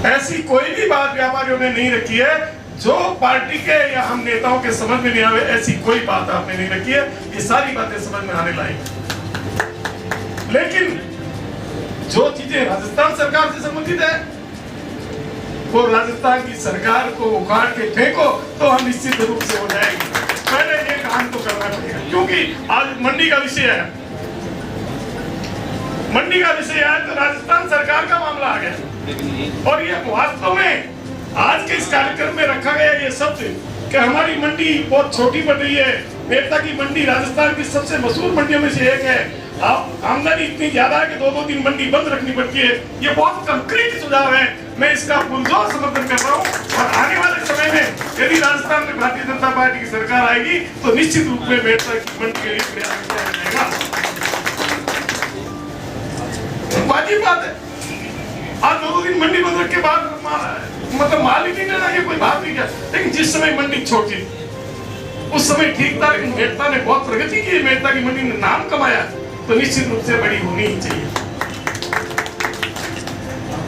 ऐसी कोई भी बात व्यापारियों ने नहीं रखी है जो पार्टी के या हम नेताओं के समझ में नहीं आवे। ऐसी कोई बात आपने नहीं रखी है, ये सारी बातें समझ में आने लायक। लेकिन जो चीजें राजस्थान सरकार से संबंधित है वो राजस्थान की सरकार को उखाड़ के फेंको तो हम निश्चित रूप से हो जाएगी। पहले ये काम तो करना पड़ेगा, क्योंकि आज मंडी का विषय है। मंडी का विषय है तो राजस्थान सरकार का मामला आ गया। और ये वास्तव में आज के इस कार्यक्रम में रखा गया ये शब्द कि हमारी मंडी बहुत छोटी पड़ रही है। मेरठा की मंडी राजस्थान की सबसे मशहूर मंडियों में से एक है। अब आमदनी इतनी ज्यादा है कि 2-2 दिन मंडी बंद रखनी पड़ती है। ये बहुत कंक्रीट सुझाव है, मैं इसका पुरजोर समर्थन कर रहा हूँ। और आने वाले समय में यदि राजस्थान में भारतीय जनता पार्टी की सरकार आएगी तो निश्चित रूप में मेरठा की मंडी के लिए प्रयास किया जाएगा। वाजिब बात है। आज 2 दिन मंडी बंद रख के बाद मतलब माल ही नहीं लेना, ये कोई बात नहीं है। लेकिन जिस समय मंडी छोटी उस समय ठीक था, लेकिन मेरठा ने बहुत प्रगति की। मेरठा की मंडी ने नाम कमाया तो निश्चित रूप से बड़ी होनी ही चाहिए।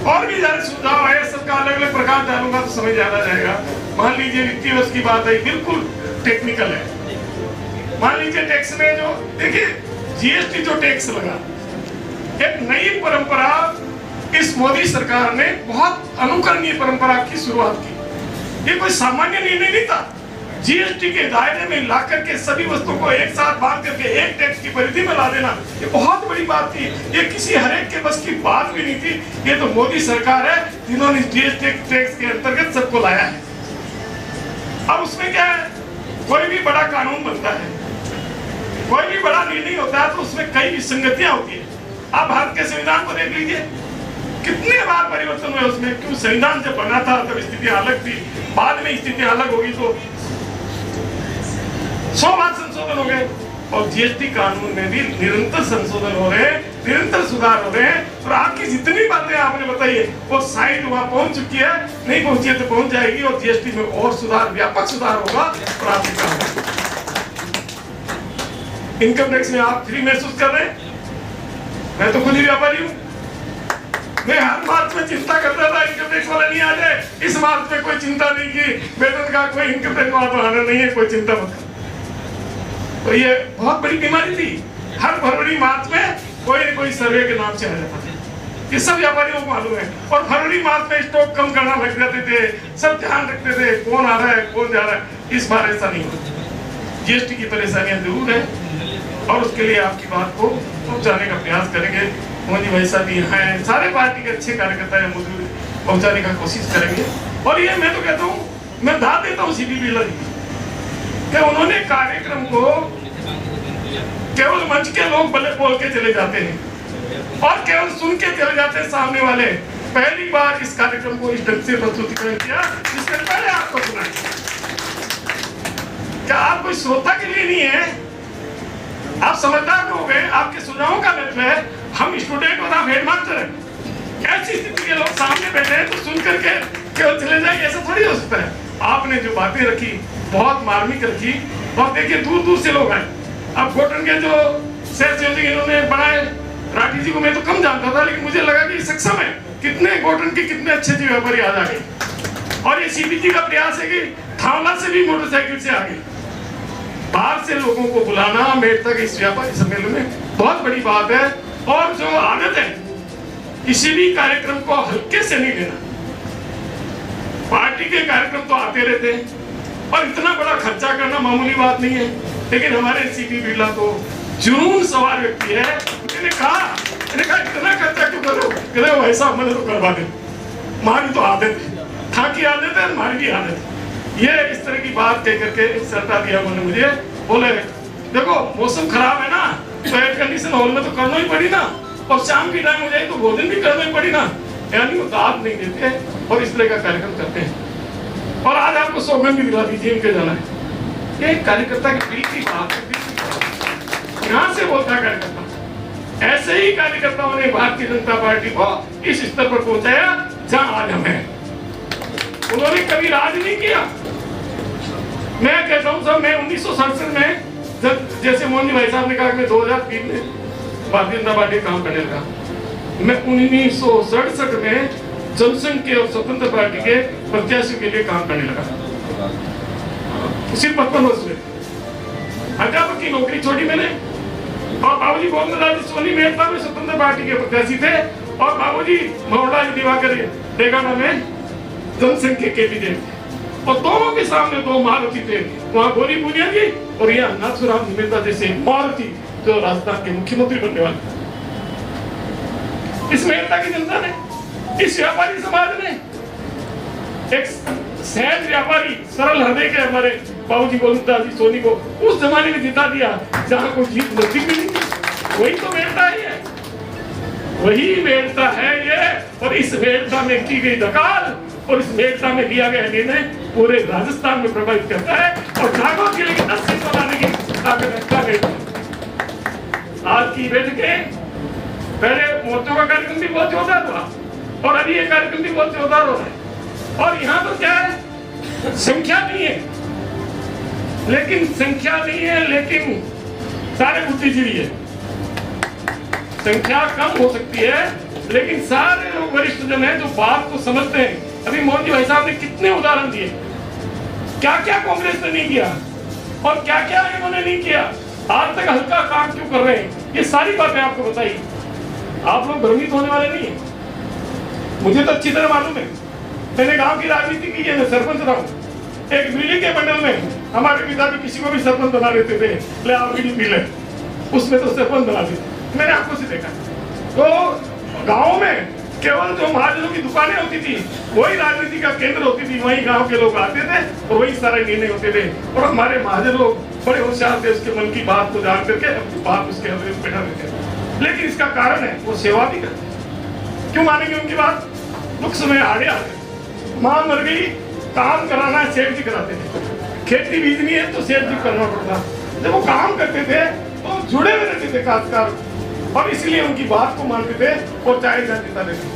और भी ज्यादा सुझाव है, सबका अलग अलग प्रकार डालूंगा तो समझ ज्यादा जाएगा। मान लीजिए वित्तीय वर्ष की बात है, बिल्कुल टेक्निकल है। मान लीजिए टैक्स में जो देखिए जीएसटी जो टैक्स लगा, एक नई परंपरा इस मोदी सरकार ने बहुत अनुकरणीय परंपरा की शुरुआत की। ये कोई सामान्य निर्णय नहीं था। जीएसटी के दायरे में ला करके सभी वस्तुओं को एक साथ बांध करके एक टैक्स की परिधि में ला देना, ये बहुत बड़ी बात थी। ये किसी हरेक के बस की बात भी नहीं थी। ये तो मोदी सरकार है जिन्होंने जीएसटी टैक्स के अंतर्गत सबको लाया है। अब उसमें क्या है, कोई भी बड़ा कानून बनता है, कोई भी बड़ा निर्णय होता है तो उसमें कई विसंगतियां होती है। आप भारत के संविधान को देख लीजिए, कितने बार परिवर्तन हुए उसमें। क्यों, संविधान जब बना था तब स्थितियां अलग थी, बाद में स्थितियां अलग होगी तो 100 बार संशोधन हो गए। और जीएसटी कानून में भी निरंतर संशोधन हो रहे हैं, निरंतर सुधार हो रहे हैं। और आपकी जितनी बातें आपने बताई है वो साइड वहां पहुंच चुकी है, नहीं पहुंची है तो पहुंच जाएगी। और जीएसटी में और सुधार, व्यापक सुधार होगा। और आप इनकम टैक्स में आप फ्री महसूस कर रहे हैं। मैं तो खुद ही व्यापारी हूँ, मैं हर मार्च में चिंता करता था इनकम टैक्स वाला नहीं आ जाए। इस मार्च में कोई चिंता नहीं की, वेतन का कोई इनकम टैक्स वाला तो आना नहीं है, कोई चिंता मत। तो ये बहुत बड़ी बीमारी थी। हर फरवरी मार्च में कोई न कोई सर्वे के नाम से आ जाता था, ये सब व्यापारियों को मालूम है। और फरवरी मार्च में स्टॉक कम करना लग जाते थे, सब ध्यान रखते थे कौन आ रहा है कौन जा रहा है। इस बार ऐसा नहीं होता। जीएसटी की परेशानियां जरूर है और उसके लिए आपकी बात को पहुंचाने का प्रयास करेंगे। मोदी भाई साहब यहाँ हैं, सारे पार्टी के अच्छे कार्यकर्ता है, मजदूर पहुंचाने का कोशिश करेंगे। और ये मैं तो कहता हूँ, मैं दाद देता हूँ सीपी बिरला जी कि उन्होंने कार्यक्रम को केवल मंच के लोग भले बोल के चले जाते हैं और केवल सुन के चले जाते हैं सामने वाले। पहली बार इस कार्यक्रम को इस ढंग से प्रस्तुतिकरण किया जिससे पहले आपको सुना। क्या आप कोई श्रोता के लिए नहीं है, आप समझदार लोग हैं, आपके सुझावों का महत्व है। हम स्टूडेंट और आप हेडमास्टर हैं। ऐसी स्थिति के लोग सामने बैठे हैं तो सुन करके केवल चले जाएंगे, ऐसा थोड़ी हो सकता है। आपने जो बातें रखी बहुत मार्मिक रखी। और देखिए दूर दूर से लोग आए। अब गोटन के जो शहर से इन्होंने बनाए, राठी जी को मैं तो कम जानता था, लेकिन मुझे लगा कि सक्षम है। कितने गोटन के कितने अच्छे अच्छे व्यापारी आ गए। और ये सीपीजी का प्रयास है कि थावला से भी मोटरसाइकिल से आगे बाहर से लोगों को बुलाना मेरठा के इस व्यापारी सम्मेलन में बहुत बड़ी बात है। और जो आदत है किसी भी कार्यक्रम को हल्के से नहीं लेना। पार्टी के कार्यक्रम तो आते रहते हैं और इतना बड़ा खर्चा करना मामूली बात नहीं है। लेकिन हमारे सीपी बिरला तो जुनून सवार व्यक्ति है। मैंने कहा इतना खर्चा क्यों करो, कहते वैसा मैंने तो करवा दे, हमारी तो आदत है, था की आदत है, हमारी भी आदत है। ये इस तरह की बात कह करके सटा दिया उन्होंने मुझे। बोले देखो मौसम खराब है ना तो एयर कंडीशन हॉल में तो करना ही पड़ी ना, और शाम की टाइम हो जाए तो भोजन भी करना ही पड़ी ना। यानी वो दाद नहीं देते और इस तरह का कार्यक्रम करते हैं। और आज आपको सौगंध भी दिला दीजिए इनके जाना है। ये कार्यकर्ता की दिल की बात है, यहाँ से बोलता कार्यकर्ता। ऐसे ही कार्यकर्ताओं ने भारतीय जनता पार्टी को इस स्तर पर पहुंचाया जहां आज हम हैं। उन्होंने कभी राज नहीं किया। मैं कहता हूं साहब, मैं 1967 में जब जैसे मोहन जी भाई साहब ने कहा कि मैं 2003 में भारतीय जनता पार्टी काम करने लगा, मैं 1967 में जनसंघ के और स्वतंत्र पार्टी के प्रत्याशियों के लिए काम करने लगा। सिर्फ 55 वर्ष में अध्यापक की नौकरी छोड़ी मैंने, और बाबूजी गोविंदलाल सोनी मेहता में स्वतंत्र पार्टी के प्रत्याशी थे, और बाबूजी मोहनलाल दिवाकर डेगाना में जनसंघ के कैंडिडेट थे। और दोनों के सामने दो महारथी थे, वहां गौरी पुनिया जी और यहाँ नाथुराम मेहता जैसे महारथी जो राजस्थान के मुख्यमंत्री बनने वाले। इस मेहता की जनता ने, इस व्यापारी समाज ने एक सहज व्यापारी सरल हृदय के हमारे बाबूजी गोविंदलाल जी सोनी को उस जमाने में जिता दिया जहां कोई जीत नजदीक भी नहीं थी। वही तो मेहता है, वही मेहता है ये। और इस मेहता में की गई दकाल और इस मेहता में लिया गया निर्णय पूरे राजस्थान में प्रभावित करता है, और नागौर जिले की 10 सीट बनाने की ताकत रखता है। आज की बैठकें, पहले मोर्चों का कार्यक्रम भी बहुत जोरदार हुआ, और अभी ये कार्यक्रम भी बहुत जोरदार हो रहा है। और यहाँ तो क्या है, संख्या नहीं है, लेकिन सारे बुद्धिजीवी है। संख्या कम हो सकती है, लेकिन सारे लोग वरिष्ठ जन हैं जो बात को समझते हैं। अभी मोहन जी भाई साहब ने कितने उदाहरण दिए, क्या क्या कांग्रेस ने नहीं किया और क्या क्या इन्होंने नहीं किया, आज तक हल्का काम क्यों कर रहे हैं, ये सारी बातें आपको बताई। आप लोग भ्रमित होने वाले नहीं है, मुझे तो अच्छी तरह मालूम है। मैंने गांव की राजनीति की है, मैं सरपंच रहा हूँ। एक बिजली के मंडल में हमारे पिताजी किसी को भी सरपंच बना देते थे, ले आओ बिजली मिले, उसमें तो सरपंच बना देते। मैंने आंखों से देखा। तो गाँव में केवल जो महाजनों की दुकानें होती थी वही राजनीति का केंद्र होती थी, वही गांव के लोग आते थे और वही सारे निर्णय होते थे। और हमारे महाजन लोग बड़े होशियार थे, उसके मन की बात को जान करके अपनी बात उसके हृदय में बैठा देते थे। लेकिन इसका कारण है वो सेवा भी करते। क्यों मानेंगे उनकी बात? दुख समय आड़े आते, माँ मर गई, काम कराना है सेठ जी कराते थे, खेती बीजनी है तो सेठ जी करना पड़ता। जब वो काम करते थे तो जुड़े हुए रहते थे खासकर, और इसलिए उनकी बात को मानते थे और चाहे जान देता रहते।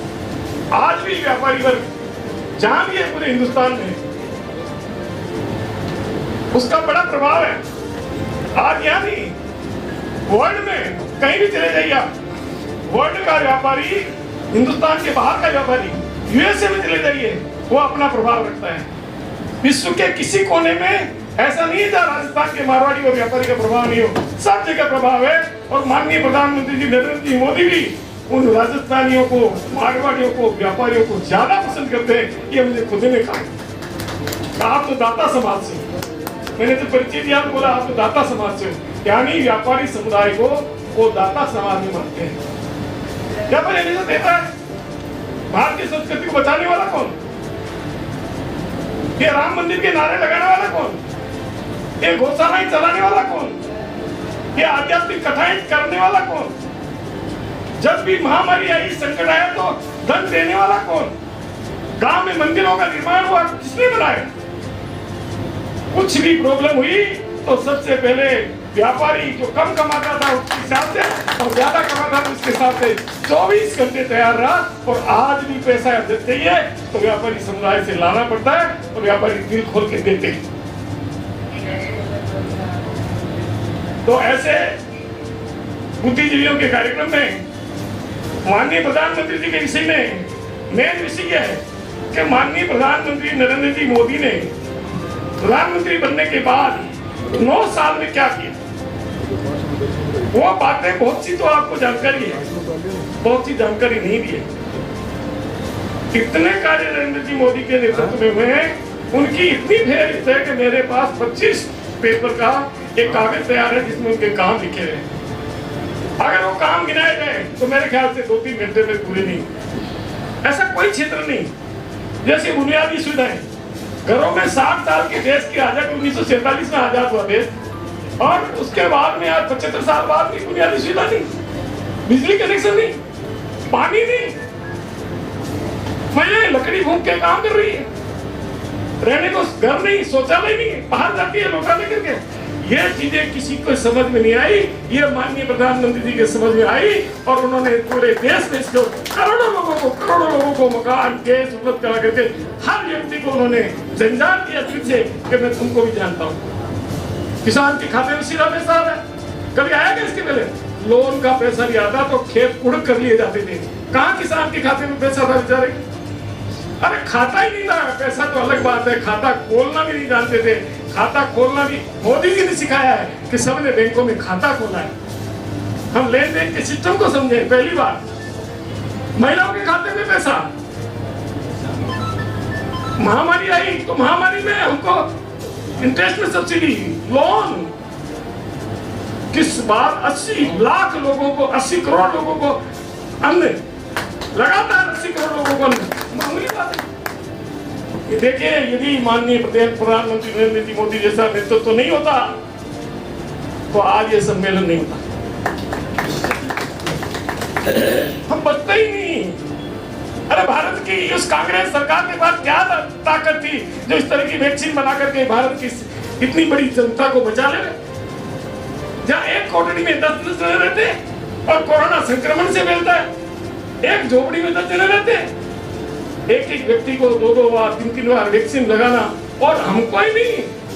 आज भी व्यापारी वर्ग जहां भी है पूरे हिंदुस्तान में, उसका बड़ा प्रभाव है। आज यहाँ नहीं, वर्ल्ड में कहीं भी चले जाइए आप, वर्ल्ड का व्यापारी, हिंदुस्तान के बाहर का व्यापारी, यूएसए में चले जाइए, वो अपना प्रभाव रखता है। विश्व के किसी कोने में ऐसा नहीं है जहाँ राजस्थान के मारवाड़ी और व्यापारी का प्रभाव नहीं हो, सब जगह प्रभाव है। और माननीय प्रधानमंत्री जी नरेंद्र जी मोदी भी उन राजस्थानियों को, मारवाड़ियों को, व्यापारियों को ज्यादा पसंद करते हैं। ये मुझे खुद ने कहा। आप तो दाता समाज से, मैंने तो परिचय दिया तो बोला आप तो दाता समाज से, यानी व्यापारी समुदाय को वो दाता समाज में मानते हैं। व्यापारी हमेशा देता है। भारतीय संस्कृति को बचाने वाला कौन? ये राम मंदिर के नारे लगाने वाला कौन? ये गौशालाएं चलाने वाला कौन? ये आध्यात्मिक कथाएं करने वाला कौन? जब भी महामारी आई, संकट आया तो धन देने वाला कौन? गांव में मंदिरों का निर्माण हुआ, किसने बनाया? कुछ भी प्रॉब्लम हुई तो सबसे पहले व्यापारी जो कम कमाता था उसके हिसाब से और ज्यादा कमाता था उसके हिसाब से 24 घंटे तैयार रहा। और आज भी पैसा चाहिए तो व्यापारी समुदाय से लाना पड़ता है, और व्यापारी दिल खोल के देते हैं। तो ऐसे बुद्धिजीवियों के कार्यक्रम में माननीय प्रधानमंत्री जी के विषय में मेन विषय यह है कि माननीय प्रधानमंत्री नरेंद्र जी मोदी ने प्रधानमंत्री बनने के बाद 9 साल में क्या किया, वो बातें बहुत सी तो आपको जानकारी है, बहुत सी जानकारी नहीं दी है। कितने कार्य नरेंद्र जी मोदी के नेतृत्व में हुए हैं, उनकी इतनी फेहरिस्त है कि मेरे पास 25 पेपर का एक कागज तैयार है जिसमें उनके काम लिखे हैं। अगर वो काम गिनाए जाए तो मेरे ख्याल से 2-3 घंटे में पूरे नहीं। ऐसा कोई क्षेत्र नहीं, जैसे बुनियादी सुविधाएं, घरों में 60 साल के देश की आजादी 1947 में आजाद हुआ देश, और उसके बाद में आज 75 साल बाद भी बुनियादी सुविधा नहीं, बिजली कनेक्शन नहीं, पानी नहीं, महिलाएं लकड़ी फूंक के काम कर रही है, रहने को घर नहीं, शौचालय नहीं, बाहर जाती है लोटा लेकर के। ये चीजें किसी को समझ में नहीं आई, ये माननीय प्रधानमंत्री जी के समझ में आई, और उन्होंने पूरे देश में इसको करोड़ों लोगों को मकान, गैस उपलब्ध करा करके हर व्यक्ति को उन्होंने जंजाल दिया फिर से कि मैं तुमको भी जानता हूँ। किसान के खाते में सीधा पैसा आ रहा है, कभी आया क्या इसके पहले? लोन का पैसा नहीं आता तो खेत उड़ कर लिए जाते थे, कहाँ किसान के खाते में पैसा था बेचारे? अरे खाता ही नहीं था, पैसा तो अलग बात है, खाता खोलना भी नहीं जानते थे। खाता खोलना भी मोदी जी ने सिखाया है कि सबने बैंकों में खाता खोला है। हम लेन देन के सिस्टम को समझे। पहली बार महिलाओं के खाते में पैसा, महामारी आई तो महामारी में हमको इंटरेस्ट में सब्सिडी, लोन। किस बार 80 लाख लोगों को, 80 करोड़ लोगों को अन्न, लगातार 80 करोड़ लोगों को अन्न, मामूली बात है। ये देखिए, यदि माननीय प्रधानमंत्री नरेंद्र मोदी जैसा नेतृत्व तो नहीं होता तो आज ये सम्मेलन नहीं होता। हम बचते ही नहीं। अरे भारत की उस कांग्रेस सरकार के पास क्या ताकत थी जो इस तरह की वैक्सीन बना करके भारत की इतनी बड़ी जनता को बचा ले। जहाँ एक कोठरी में 10 जने रहते और कोरोना संक्रमण से फैलता है, एक झोपड़ी में 10 जने रहते, एक एक व्यक्ति को 2-2 बार 3-3 बार वैक्सीन लगाना, और हमको ही नहीं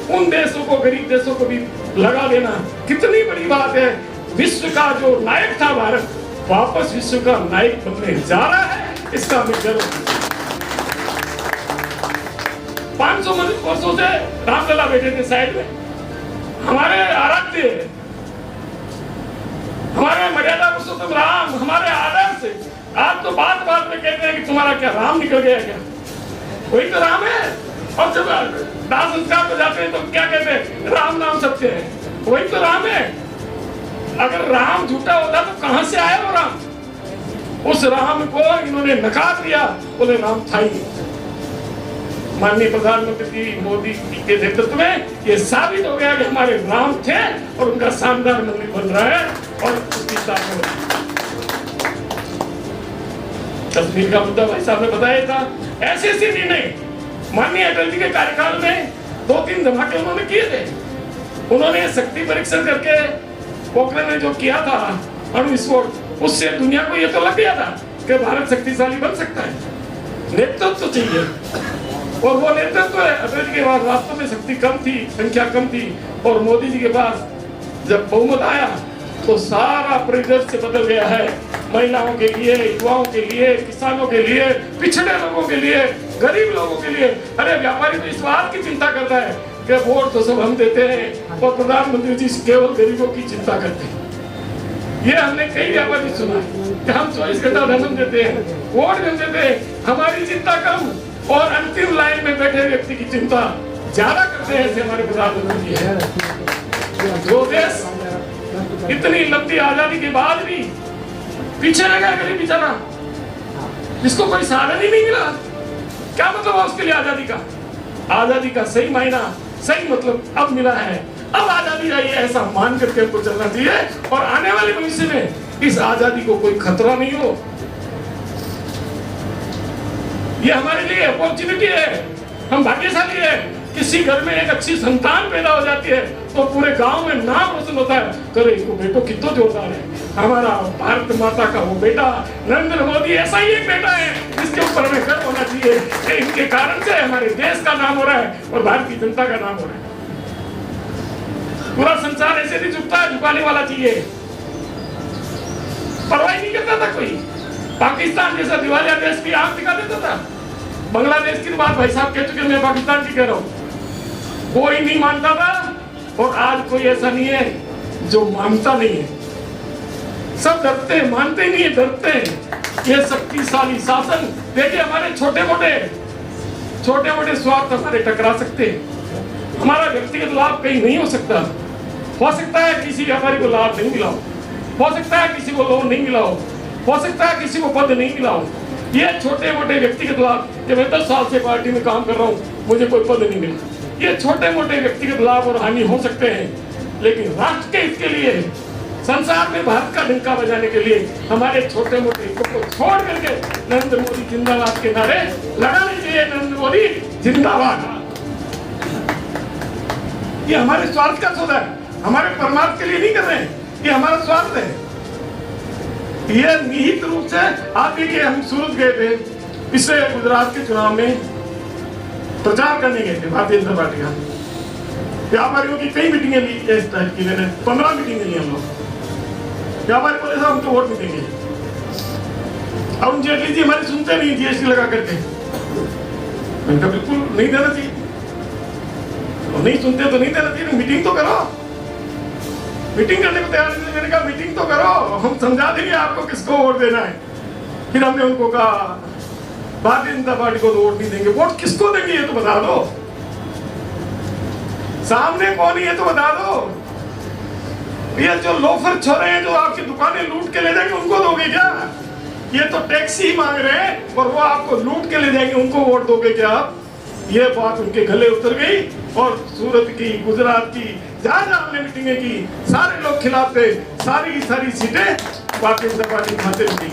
उन देशों को, गरीब देशों को भी लगा देना, कितनी बड़ी बात है। विश्व का जो नायक था भारत, वापस विश्व का नायक बनने जा रहा है, इसका हमें गर्व है। 500 वर्षों से रामलला बैठे थे साइड में, हमारे आराध्य, हमारे मर्यादा पुरुषोत्तम राम, हमारे आदर्श। आज तो बात बात में कहते हैं कि तुम्हारा क्या राम निकल गया क्या? वही तो राम है। और जब दाह संस्कार पे जाते हैं तो क्या कहते हैं? राम नाम सत्य है। वही तो राम है। अगर राम झूठा होता तो कहां से आया वो राम? उस राम को इन्होंने नकार दिया, बोले राम था ही नहीं। माननीय प्रधानमंत्री मोदी के नेतृत्व में ये साबित हो गया कि हमारे राम थे और उनका शानदार मंदिर बन रहा है। और उसकी कश्मीर का मुद्दा भाई साहब ने बताया था। ऐसे स्थिति नहीं, माननीय अटल जी के कार्यकाल में 2-3 धमाके उन्होंने किए थे। उन्होंने शक्ति परीक्षण करके पोखरण में जो किया था अणु विस्फोट, उससे दुनिया को ये तो लग गया था कि भारत शक्तिशाली बन सकता है। नेतृत्व चाहिए, और वो नेतृत्व अटल जी के पास वास्तव में शक्ति कम थी, संख्या कम थी, और मोदी जी के पास जब बहुमत आया तो सारा परिदृश्य बदल गया है। महिलाओं के लिए, युवाओं के लिए, किसानों के लिए, पिछड़े लोगों के लिए, गरीब लोगों के लिए। अरे व्यापारी तो इस बात की चिंता करता है कि वोट तो सब हम देते हैं और प्रधानमंत्री जी केवल गरीबों की चिंता करते हैं। ये हमने कई व्यापारी सुना कि हम 24 घंटा धन देते हैं, वोट हम देते हैं, हमारी चिंता कम, और अंतिम लाइन में बैठे व्यक्ति की चिंता ज्यादा करते हैं। ऐसे हमारे प्रधानमंत्री है। जो देश इतनी लंबी आजादी के बाद भी पीछे रह गया, गरीब बेचारा, जिसको कोई साधन ही नहीं मिला, क्या मतलब है उसके लिए आजादी का? आजादी का सही मायना, सही मतलब अब मिला है। अब आजादी आई है ऐसा मान करके हमको चलना चाहिए, और आने वाले भविष्य में इस आजादी को कोई खतरा नहीं हो। ये हमारे लिए अपॉर्चुनिटी है, हम भाग्यशाली है। किसी घर में एक अच्छी संतान पैदा हो जाती है तो पूरे गांव में नाम रोशन होता है, करे वो बेटो कितना जोरदार है। हमारा भारत माता का वो बेटा नरेंद्र मोदी ऐसा ही एक बेटा है जिसके ऊपर हमें गर्व होना चाहिए कि इनके कारण से हमारे देश का नाम हो रहा है और भारत की जनता का नाम हो रहा है। पूरा संसार ऐसे नहीं झुकता है, झुकाने वाला चाहिए। परवाह नहीं करता था कोई। पाकिस्तान जैसा दिवालिया देश की आंख दिखा देता था। बांग्लादेश की बात भाई साहब कह चुके, मैं पाकिस्तान की कह रहा हूँ। कोई नहीं मानता था, और आज कोई ऐसा नहीं है जो मानता नहीं है। सब डरते हैं, मानते नहीं है, डरते हैं। ये शक्तिशाली शासन देखिए, हमारे छोटे मोटे स्वार्थ हमारे टकरा सकते हैं। हमारा व्यक्तिगत लाभ कहीं नहीं हो सकता। हो सकता है किसी व्यापारी को लाभ नहीं मिला हो सकता है किसी को लोन नहीं मिला हो सकता है किसी को पद नहीं मिला हो। ये छोटे मोटे व्यक्तिगत लाभ, कि मैं 10 साल से पार्टी में काम कर रहा हूँ, मुझे कोई पद नहीं मिला, ये छोटे मोटे व्यक्तिगत लाभ और हानि हो सकते हैं। लेकिन राष्ट्र के हित के लिए, संसार में भारत का डंका बजाने के लिए हमारे छोटे मोटे हितों को छोड़ करके नरेंद्र मोदी जिंदाबाद के नारे लगाने चाहिए। नरेंद्र मोदी जिंदाबाद। ये हमारे स्वार्थ का सौदा है, हमारे परमार्थ के लिए नहीं कर रहे हैं, ये हमारा स्वार्थ है। ये निहित रूप से आप देखिए, हम सूरत गए थे पिछले गुजरात के चुनाव में प्रचार करने गए थे भारतीय जनता पार्टी का। व्यापारियों की कई मीटिंगें ली इस टाइप की, मैंने 15 मीटिंगें ली हम लोग। व्यापारी बोले साहब हम तो वोट नहीं देंगे। अरुण जेटली जी हमारी सुनते नहीं, जीएसटी लगा करके मैंने कहा बिल्कुल नहीं देना चाहिए, तो नहीं सुनते तो नहीं देना चाहिए, मीटिंग तो करो। मीटिंग करने को तैयार नहीं, मैंने कहा मीटिंग तो करो, हम समझा देंगे आपको किसको वोट देना है। फिर हमने उनको कहा भारतीय जनता पार्टी को तो वोट नहीं देंगे, वोट किसको देंगे ये तो बता दो, सामने कौन है ये तो बता दो। ये जो लोफर छोरे हैं जो आपकी दुकानें लूट के ले जाएंगे उनको दोगे क्या? ये तो टैक्स ही मांग रहे हैं और वो आपको लूट के ले जाएंगे, उनको वोट दोगे क्या आप? ये बात उनके गले उतर गई और सूरत की, गुजरात की, जहां जहां हमने मीटिंगें की सारे लोग खिलाफ थे, सारी की सारी सीटें भारतीय जनता पार्टी खाते थी।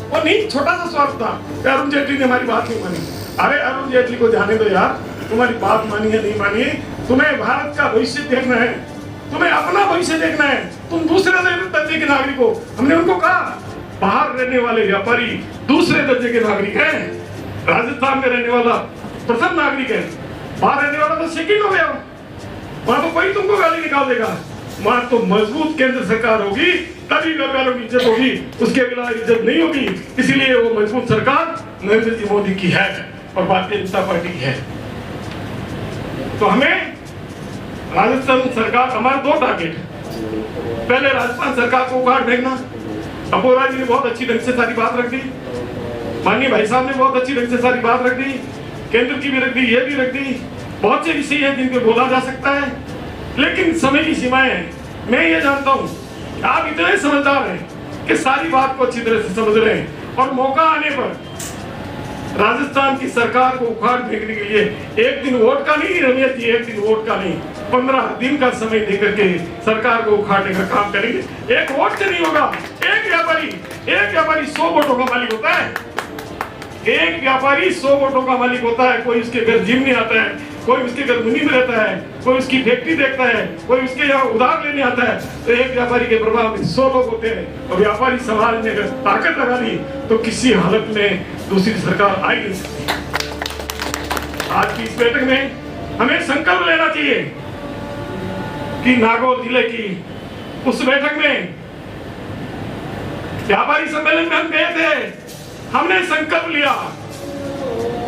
वो नहीं, छोटा सा स्वार्थ था कि अरुण जेटली ने हमारी बात नहीं मानी। अरे अरुण जेटली को जाने दो यार, तुम्हारी बात मानी है नहीं मानी, तुम्हें भारत का भविष्य देखना है, तुम्हें अपना भविष्य देखना है, तुम दूसरे दर्जे के नागरिक हो। हमने उनको कहा बाहर रहने वाले व्यापारी दूसरे दर्जे के नागरिक हैं, राजस्थान में रहने वाला प्रथम नागरिक है, बाहर रहने वाला तो सेकंड हो गया। वहां तो कोई तुमको गाली निकाल देगा, वहां तो मजबूत केंद्र सरकार होगी तभी व्यापारियों की इज्जत होगी, उसके बिना इज्जत नहीं होगी। इसलिए वो मजबूत सरकार नरेंद्र जी मोदी की है और भारतीय जनता पार्टी की है। तो हमें राजस्थान सरकार, हमारे दो टारगेट है। पहले राजस्थान सरकार को उखाड़ फेंकना, अपोरा जी ने बहुत अच्छी ढंग से सारी बात रख दी, माननीय भाई साहब ने बहुत अच्छी ढंग से सारी बात रख दी, केंद्र की भी रख दी, ये भी रख दी, बहुत से विषय है जिन पे बोला जा सकता है, लेकिन समय की सीमाएं हैं। मैं ये जानता हूँ आप इतने समझदार हैं कि सारी बात को अच्छी तरह से समझ रहे हैं और मौका आने पर राजस्थान की सरकार को उखाड़ फेंकने के लिए एक दिन वोट का नहीं रमेश जी, एक दिन वोट का नहीं, 15 दिन का समय देकर के सरकार को उखाड़ने का काम करेंगे। एक वोट से नहीं होगा। एक व्यापारी 100 वोटों का मालिक होता है, एक व्यापारी 100 वोटों का मालिक होता है। कोई उसके घर जिम नहीं आता है, कोई उसके घर मुनि में रहता है, कोई उसकी फैक्ट्री देखता है, कोई उसके यहाँ उधार लेने आता है। तो एक व्यापारी के प्रभाव में 100 लोग होते हैं और व्यापारी समाज ने अगर ताकत लगा ली तो किसी हालत में दूसरी सरकार आई नहीं सकती। आज की इस बैठक में हमें संकल्प लेना चाहिए कि नागौर जिले की उस बैठक में व्यापारी सम्मेलन में हम गए थे, हमने संकल्प लिया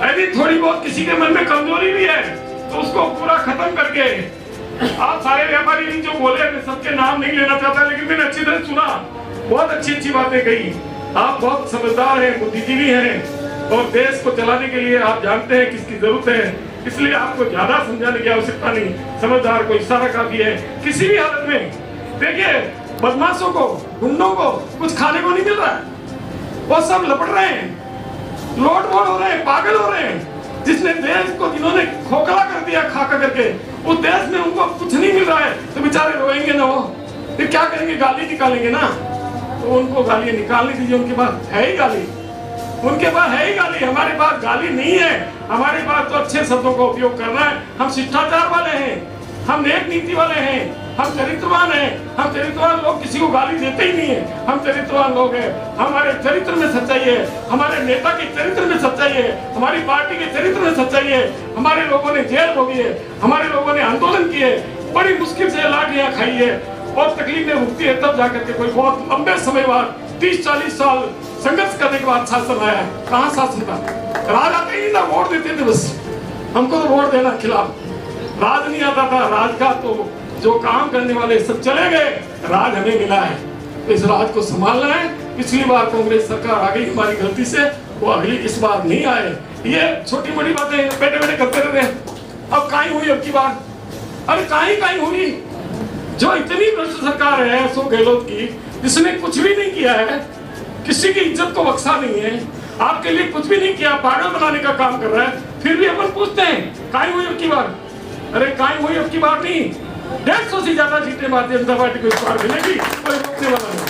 यदि थोड़ी बहुत किसी के मन में कमजोरी भी है तो उसको पूरा खत्म करके, आप सारे व्यापारी जो बोले मैं सबके नाम नहीं लेना चाहता लेकिन मैंने अच्छी तरह सुना, बहुत अच्छी बातें कही। आप बहुत समझदार हैं, बुद्धिजीवी हैं और देश को चलाने के लिए आप जानते हैं किसकी जरूरत है, इसलिए आपको ज्यादा समझाने की आवश्यकता नहीं। समझदार को इशारा काफी है। किसी भी हालत में देखिए बदमाशों को, गुंडों को कुछ खाने को नहीं मिल रहा है, वो सब लपट रहे हैं, लोट मोड़ हो रहे हैं, पागल हो रहे हैं। जिसने देश को जिन्होंने खोखला कर दिया खा करके, उस देश में उनको कुछ नहीं मिल रहा है तो बेचारे रोएंगे ना, वो फिर क्या करेंगे? गाली निकालेंगे ना। तो उनको गाली निकालने दीजिए, उनके पास है ही गाली, उनके पास है ही गाली। हमारे पास गाली नहीं है, हमारे पास तो अच्छे शब्दों का उपयोग करना है। हम शिष्टाचार वाले हैं, हम नेक नीति वाले हैं, हम चरित्रवान हैं। हम चरित्रवान लोग किसी को गाली देते ही नहीं है, हम चरित्रवान लोग हैं। हमारे चरित्र में सच्चाई है, हमारे नेता के चरित्र में सच्चाई है, हमारी पार्टी के चरित्र में सच्चाई है। हमारे लोगों ने जेल भोगी है, हमारे लोगों ने आंदोलन किए, बड़ी मुश्किल से लाठियां खाई है और तकलीफें रुकती है तब जाकर के कोई बहुत लंबे समय बाद 30-40 साल संघर्ष करने के बाद शासन आया है। कहाँ शासन था? राज आते ही ना, वोट देते थे बस, हमको तो वोट देना खिलाफ, राज नहीं आता था। राज का तो जो काम करने वाले सब चले गए, राज हमें मिला है, तो इस राज को संभालना है। पिछली बार कांग्रेस सरकार आ गई हमारी गलती से, वो अगली इस बार नहीं आए। ये छोटी बड़ी बातें बैठे बैठे करते रहते हैं। अब काई हुई अब की बार? अरे काई हुई? जो इतनी भ्रष्ट सरकार है अशोक गहलोत की, जिसने कुछ भी नहीं किया है, किसी की इज्जत को बख्शा नहीं है, आपके लिए कुछ भी नहीं किया, पागल बनाने का काम कर रहा है, फिर भी अपन पूछते हैं काई हुई अब की बार? अरे काई हुई अब की बार नहीं, 150 से ज्यादा सीटें भारतीय जनता पार्टी को इस बार मिलेगी, कोई रोकने वाला नहीं।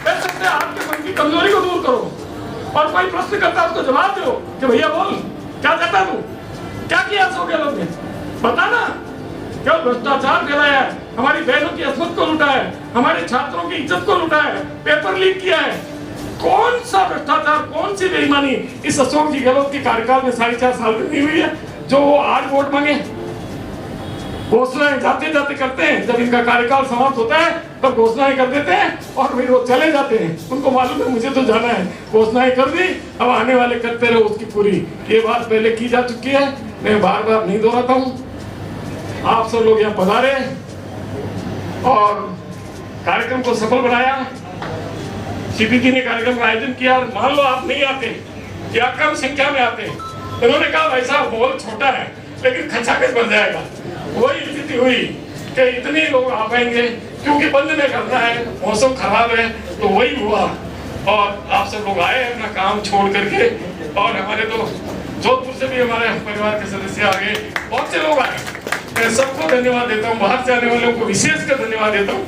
कह सकते हैं आपके मन की कमजोरी को दूर करो, और कोई प्रश्न करता है उसको जवाब दो कि भैया बोल क्या कहता तू, क्या किया अशोक गहलोत ने, बता ना। क्या भ्रष्टाचार फैलाया है, हमारी बहनों की अस्मत को लूटा है, हमारे छात्रों की इज्जत को लूटा है, पेपर लीक किया है। कौन सा भ्रष्टाचार, कौन सी बेईमानी इस अशोक जी गहलोत के कार्यकाल में 4.5 साल में नहीं हुई है जो वो आज वोट मांगे? घोषणाएं जाते जाते करते हैं, जब इनका कार्यकाल समाप्त होता है तब घोषणाएं कर देते हैं और फिर वो चले जाते हैं। उनको मालूम है मुझे तो जाना है, घोषणाएं कर दी, अब आने वाले करते रहो उसकी पूरी। ये बात पहले की जा चुकी है, मैं बार बार नहीं दोहराता हूँ। आप सब लोग यहाँ पधारे और कार्यक्रम को सफल बनाया। सीपीजी ने कार्यक्रम का आयोजन किया। मान लो आप नहीं आते या कम संख्या में आते, उन्होंने कहा भाई साहब बहुत छोटा है लेकिन खचाखच बन जाएगा। वही स्थिति हुई कि इतने लोग आ पाएंगे, क्योंकि बंद में करना है, मौसम खराब है, तो वही हुआ। और आप सब लोग आए अपना काम छोड़ करके, और हमारे तो जोधपुर से भी हमारे परिवार के सदस्य आ गए, बहुत से लोग आए। मैं सबको धन्यवाद देता हूँ, बाहर से आने वालों को विशेषकर धन्यवाद देता हूँ।